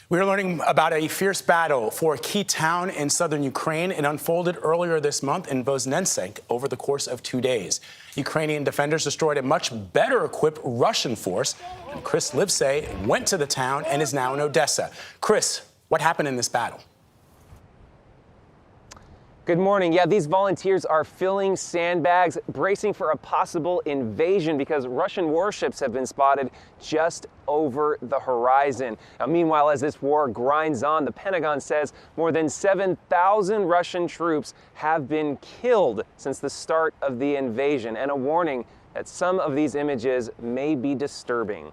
We are learning about a fierce battle for a key town in southern Ukraine. It unfolded earlier this month in Voznesensk over the course of 2 days. Ukrainian defenders destroyed a much better equipped Russian force. And Chris Livesey went to the town and is now in Odessa. Chris, what happened in this battle? Good morning. Yeah, these volunteers are filling sandbags, bracing for a possible invasion because Russian warships have been spotted just over the horizon. Now, meanwhile, as this war grinds on, the Pentagon says more than 7,000 Russian troops have been killed since the start of the invasion, and a warning that some of these images may be disturbing.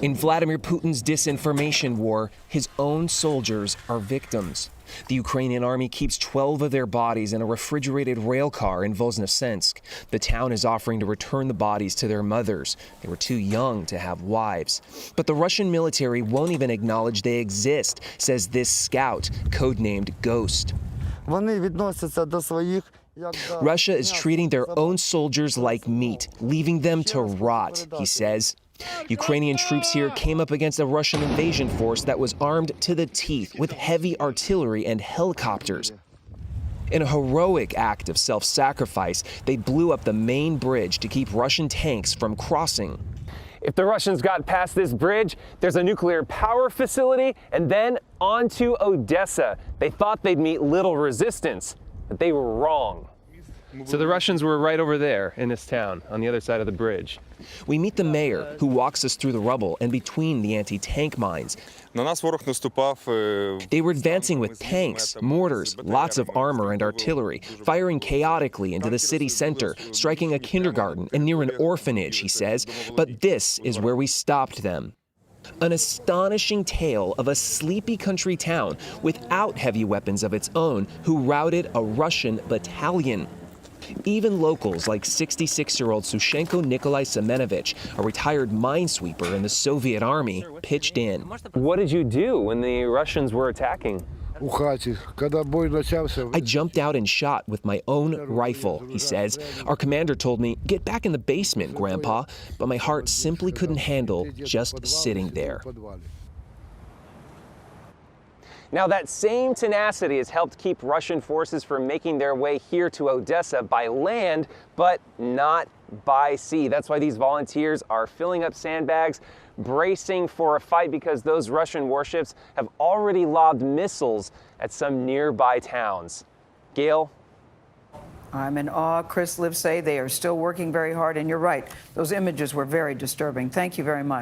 In Vladimir Putin's disinformation war, his own soldiers are victims. The Ukrainian army keeps 12 of their bodies in a refrigerated rail car in Voznesensk. The town is offering to return the bodies to their mothers. They were too young to have wives. But the Russian military won't even acknowledge they exist, says this scout, codenamed Ghost. Russia is treating their own soldiers like meat, leaving them to rot, he says. Ukrainian troops here came up against a Russian invasion force that was armed to the teeth with heavy artillery and helicopters. In a heroic act of self-sacrifice, they blew up the main bridge to keep Russian tanks from crossing. If the Russians got past this bridge, there's a nuclear power facility, and then on to Odessa. They thought they'd meet little resistance, but they were wrong. So the Russians were right over there in this town, on the other side of the bridge. We meet the mayor, who walks us through the rubble and between the anti-tank mines. They were advancing with tanks, mortars, lots of armor and artillery, firing chaotically into the city center, striking a kindergarten and near an orphanage, he says. But this is where we stopped them. An astonishing tale of a sleepy country town without heavy weapons of its own who routed a Russian battalion. Even locals like 66-year-old Sushenko Nikolai Semenovich, a retired minesweeper in the Soviet army, pitched in. What did you do when the Russians were attacking? I jumped out and shot with my own rifle, he says. Our commander told me, "Get back in the basement, Grandpa," but my heart simply couldn't handle just sitting there. Now, that same tenacity has helped keep Russian forces from making their way here to Odessa by land, but not by sea. That's why these volunteers are filling up sandbags, bracing for a fight, because those Russian warships have already lobbed missiles at some nearby towns. Gail? I'm in awe. Chris Livesey, they are still working very hard, and you're right. Those images were very disturbing. Thank you very much.